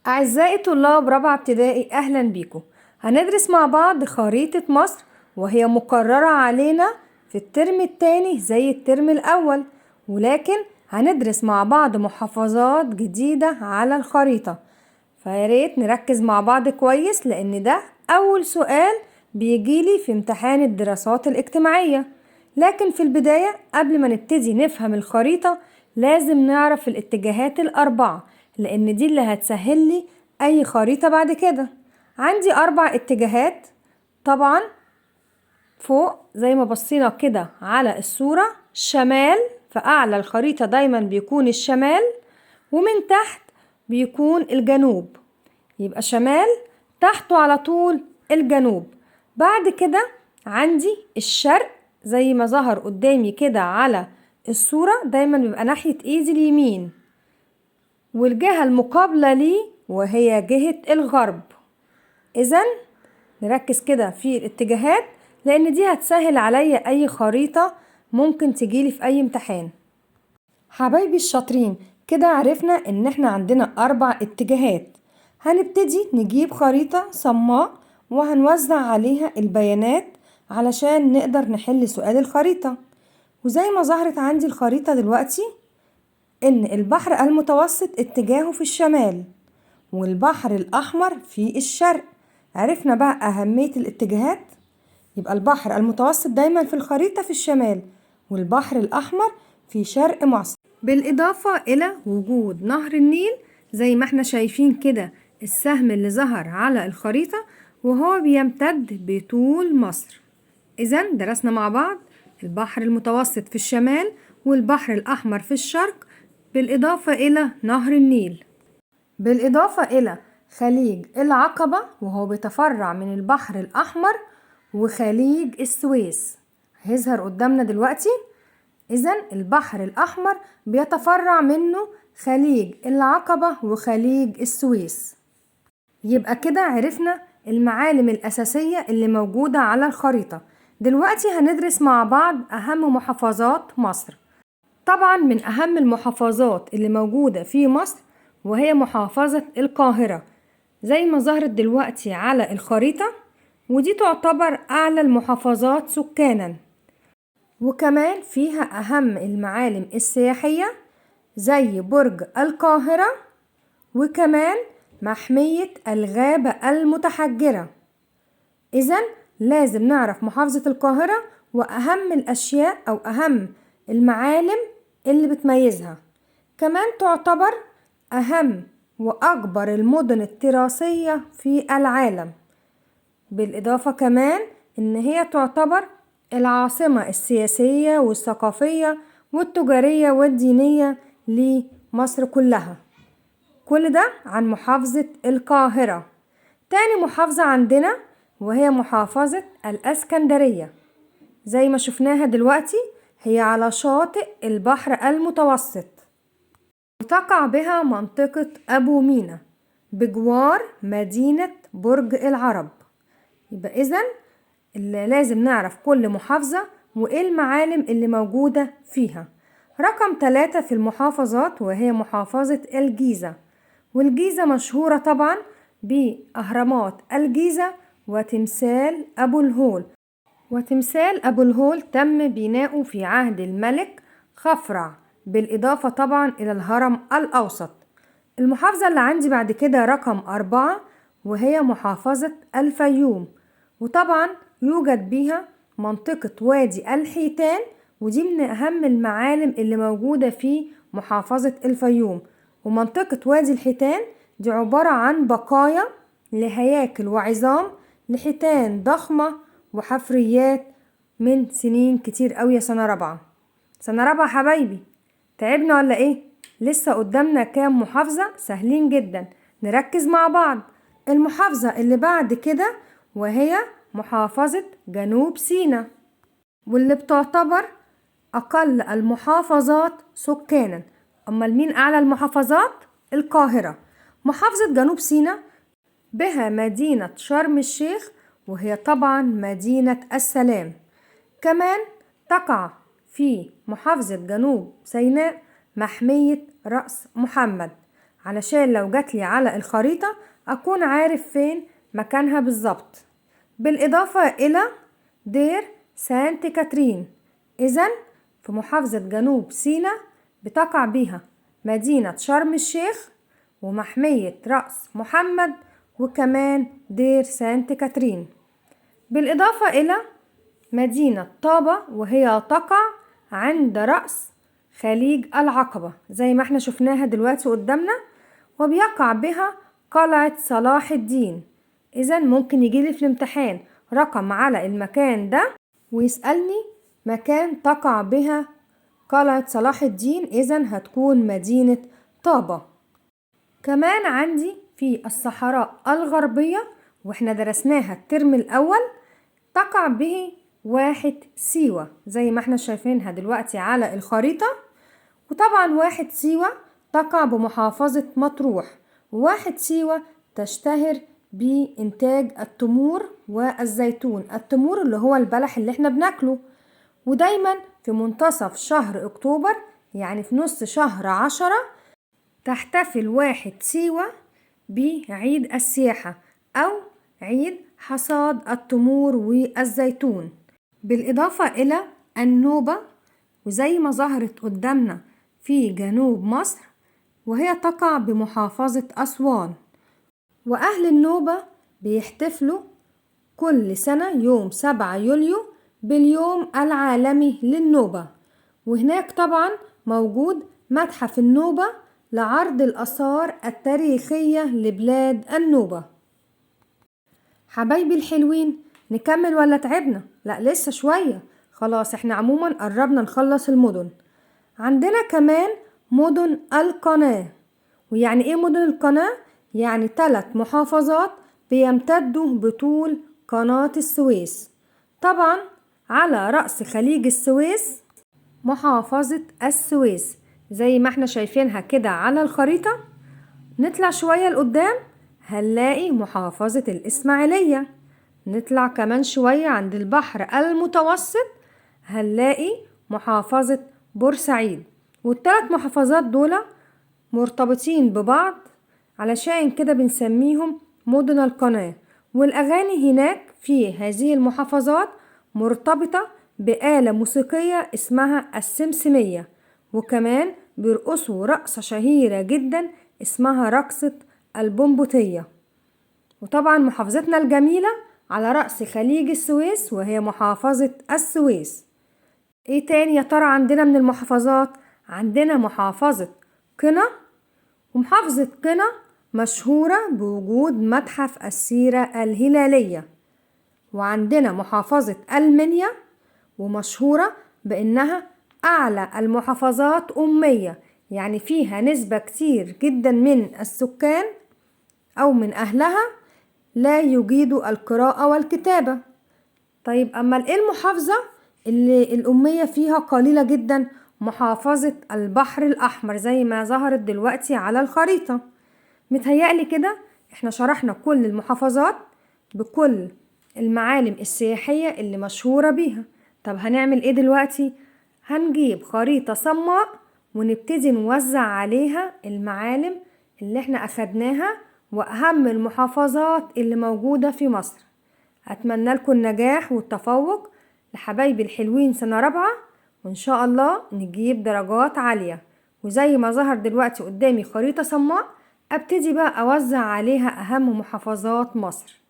أعزائي طلاب رابعة ابتدائي، أهلا بيكم. هندرس مع بعض خريطة مصر، وهي مقررة علينا في الترم الثاني زي الترم الأول، ولكن هندرس مع بعض محافظات جديدة على الخريطة. فياريت نركز مع بعض كويس، لأن ده أول سؤال بيجيلي في امتحان الدراسات الاجتماعية. لكن في البداية قبل ما نبتدي نفهم الخريطة لازم نعرف الاتجاهات الأربعة، لأن دي اللي هتسهل لي أي خريطة بعد كده. عندي 4 اتجاهات طبعا. فوق زي ما بصينا كده على الصورة شمال، فأعلى الخريطة دايما بيكون الشمال، ومن تحت بيكون الجنوب. يبقى شمال تحته على طول الجنوب. بعد كده عندي الشرق زي ما ظهر قدامي كده على الصورة، دايما بيبقى ناحية ايدي اليمين، والجهة المقابلة ليه وهي جهة الغرب. إذن نركز كده في الاتجاهات، لأن دي هتسهل عليا أي خريطة ممكن تجيلي في أي امتحان. حبايبي الشاطرين، كده عرفنا إن احنا عندنا 4 اتجاهات. هنبتدي نجيب خريطة صماء وهنوزع عليها البيانات علشان نقدر نحل سؤال الخريطة. وزي ما ظهرت عندي الخريطة دلوقتي، إن البحر المتوسط اتجاهه في الشمال، والبحر الأحمر في الشرق. عرفنا بقى أهمية الاتجاهات. يبقى البحر المتوسط دايما في الخريطة في الشمال، والبحر الأحمر في شرق مصر، بالإضافة إلى وجود نهر النيل زي ما احنا شايفين كده السهم اللي ظهر على الخريطة، وهو بيمتد بطول مصر. إذن درسنا مع بعض البحر المتوسط في الشمال، والبحر الأحمر في الشرق، بالإضافة إلى نهر النيل، بالإضافة إلى خليج العقبة وهو بيتفرع من البحر الأحمر، وخليج السويس هيظهر قدامنا دلوقتي. إذن البحر الأحمر بيتفرع منه خليج العقبة وخليج السويس. يبقى كده عرفنا المعالم الأساسية اللي موجودة على الخريطة. دلوقتي هندرس مع بعض أهم محافظات مصر. طبعا من أهم المحافظات اللي موجودة في مصر وهي محافظة القاهرة، زي ما ظهرت دلوقتي على الخريطة، ودي تعتبر أعلى المحافظات سكانا، وكمان فيها أهم المعالم السياحية زي برج القاهرة، وكمان محمية الغابة المتحجرة. إذن لازم نعرف محافظة القاهرة وأهم الأشياء أو أهم المعالم اللي بتميزها. كمان تعتبر أهم وأكبر المدن التراثية في العالم، بالإضافة كمان إن هي تعتبر العاصمة السياسية والثقافية والتجارية والدينية لمصر كلها. كل ده عن محافظة القاهرة. تاني محافظة عندنا وهي محافظة الإسكندرية، زي ما شفناها دلوقتي هي على شاطئ البحر المتوسط، وتقع بها منطقة أبو مينا بجوار مدينة برج العرب. يبقى إذن اللي لازم نعرف كل محافظة وإيه المعالم اللي موجودة فيها. رقم 3 في المحافظات وهي محافظة الجيزة، والجيزة مشهورة طبعا بأهرامات الجيزة وتمثال أبو الهول. وتمثال أبو الهول تم بناؤه في عهد الملك خفرع، بالإضافة طبعا إلى الهرم الأوسط. المحافظة اللي عندي بعد كده رقم 4 وهي محافظة الفيوم، وطبعا يوجد بيها منطقة وادي الحيتان، ودي من أهم المعالم اللي موجودة في محافظة الفيوم. ومنطقة وادي الحيتان دي عبارة عن بقايا لهياكل وعظام لحيتان ضخمة وحفريات من سنين كتير قوي. يا سنة رابعة، سنة رابعة حبايبي، تعبنا ولا ايه؟ لسه قدامنا كام محافظة سهلين جدا، نركز مع بعض. المحافظة اللي بعد كده وهي محافظة جنوب سيناء، واللي بتعتبر أقل المحافظات سكانا. أمال مين أعلى المحافظات؟ القاهرة. محافظة جنوب سيناء بها مدينة شرم الشيخ، وهي طبعا مدينة السلام. كمان تقع في محافظة جنوب سيناء محمية رأس محمد. علشان لو جاتلي على الخريطة أكون عارف فين مكانها بالظبط. بالإضافة إلى دير سانت كاترين. إذن في محافظة جنوب سيناء بتقع بها مدينة شرم الشيخ ومحمية رأس محمد وكمان دير سانت كاترين. بالإضافة إلى مدينة طابة وهي تقع عند رأس خليج العقبة زي ما احنا شفناها دلوقتي قدامنا، وبيقع بها قلعة صلاح الدين. إذن ممكن يجيلي في الامتحان رقم على المكان ده ويسألني مكان تقع بها قلعة صلاح الدين، إذن هتكون مدينة طابة. كمان عندي في الصحراء الغربية واحنا درسناها الترم الأول تقع به واحة سيوة زي ما احنا شايفينها دلوقتي على الخريطة. وطبعا واحة سيوة تقع بمحافظة مطروح، وواحة سيوة تشتهر بإنتاج التمور والزيتون. التمور اللي هو البلح اللي احنا بناكله، ودايما في منتصف شهر أكتوبر يعني في نص شهر 10 تحتفل واحة سيوة بعيد السياحة أو عيد حصاد التمور والزيتون. بالإضافة إلى النوبة، وزي ما ظهرت قدامنا في جنوب مصر، وهي تقع بمحافظة أسوان. وأهل النوبة بيحتفلوا كل سنة يوم 7 يوليو باليوم العالمي للنوبة، وهناك طبعا موجود متحف النوبة لعرض الآثار التاريخية لبلاد النوبة. حبايبي الحلوين، نكمل ولا تعبنا؟ لا لسه شوية، خلاص احنا عموما قربنا نخلص المدن. عندنا كمان مدن القناة. ويعني ايه مدن القناة؟ يعني 3 محافظات بيمتدوا بطول قناة السويس. طبعا على رأس خليج السويس محافظة السويس زي ما احنا شايفينها كده على الخريطة. نطلع شوية لقدام هنلاقي محافظة الإسماعيلية. نطلع كمان شوية عند البحر المتوسط هنلاقي محافظة بورسعيد. والثلاث محافظات دول مرتبطين ببعض علشان كده بنسميهم مدن القناة. والأغاني هناك في هذه المحافظات مرتبطة بآلة موسيقية اسمها السمسمية، وكمان بيرقصوا رقصة شهيرة جدا اسمها رقصة البنبوتية. وطبعا محافظتنا الجميلة على رأس خليج السويس وهي محافظة السويس. ايه تاني يا ترى عندنا من المحافظات؟ عندنا محافظة قنا، ومحافظة قنا مشهورة بوجود متحف السيرة الهلالية. وعندنا محافظة المنيا ومشهورة بأنها أعلى المحافظات أمية، يعني فيها نسبة كتير جدا من السكان أو من أهلها لا يجيدوا القراءة والكتابة. طيب أما إيه المحافظة اللي الأمية فيها قليلة جدا؟ محافظة البحر الأحمر زي ما ظهرت دلوقتي على الخريطة. متهيألي كده احنا شرحنا كل المحافظات بكل المعالم السياحية اللي مشهورة بيها. طب هنعمل ايه دلوقتي؟ هنجيب خريطة صماء ونبتدي نوزع عليها المعالم اللي احنا أخدناها وأهم المحافظات اللي موجودة في مصر. أتمنى لكم النجاح والتفوق لحبايبي الحلوين سنة 4، وإن شاء الله نجيب درجات عالية. وزي ما ظهر دلوقتي قدامي خريطة صماء أبتدي بقى أوزع عليها أهم محافظات مصر.